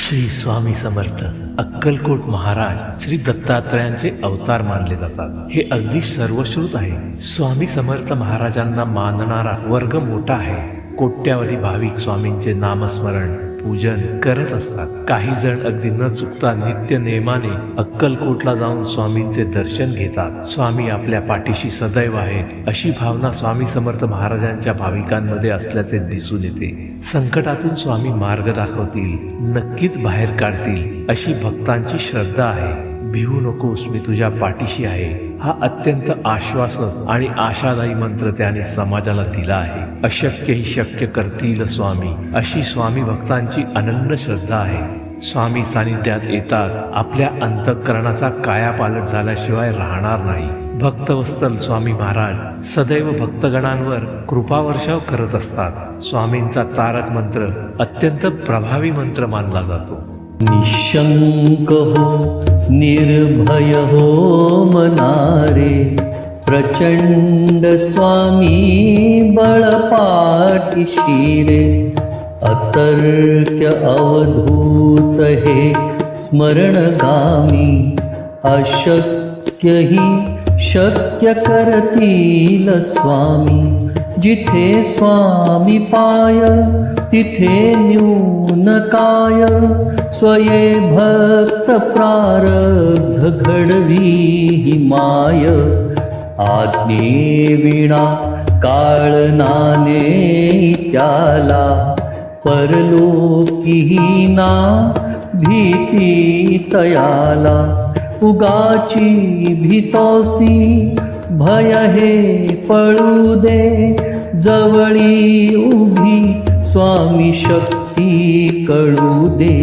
श्री स्वामी समर्थ अक्कलकोट महाराज श्री दत्तात्रयांचे अवतार मानले जातात। हे अगदी सर्वश्रुत आहे। स्वामी समर्थ महाराजांना मानणारा वर्ग मोठा आहे। कोट्यावधी भाविक स्वामींचे नामस्मरण पूजन करत असतात। काही जण अगदी न चुकता नित्य नेमाने अक्कलकोटला जाऊन स्वामींचे दर्शन घेतात। स्वामी आपल्या पाठीशी सदैव आहेत अशी भावना स्वामी समर्थ महाराजांच्या भाविकांमध्ये असल्याचे दिसून येते। संकटातून स्वामी मार्ग दाखवतील, नक्कीच बाहेर काढतील अशी भक्तांची श्रद्धा आहे। भिवू नकोस, मी तुझ्या पाठीशी आहे हा अत्यंत आश्वासक आणि आशादायी मंत्र त्याने समाजाला दिला आहे। अशक्य ही शक्य करतील स्वामी अशी स्वामी भक्तांची अनन्य श्रद्धा आहे। स्वामी सानिध्यात येतात, आपल्या अंतःकरणाचा कायापालट झाल्याशिवाय राहणार नाही। भक्तवत्सल स्वामी महाराज सदैव भक्तगणांवर कृपावर्षाव करत असतात। स्वामींचा तारक मंत्र अत्यंत प्रभावी मंत्र मानला जातो। निशंक हो निर्भय हो मनारे, प्रचंड स्वामी बळपाठीशी रे। अतर्क्य अवधूत हे स्मरणगामी, अशक्य ही शक्य करतील स्वामी। जिथे स्वामी पाय तिथे न्यून काय, स्वये भक्त प्रारब्ध घडवी ही माय। आज्ञे विणा काळनाने त्याला, परलोकीही ना भीती तयाला। उगाची भीतोसी भय हे पळू दे, जवळी उभी स्वामी शक्ती कळू दे।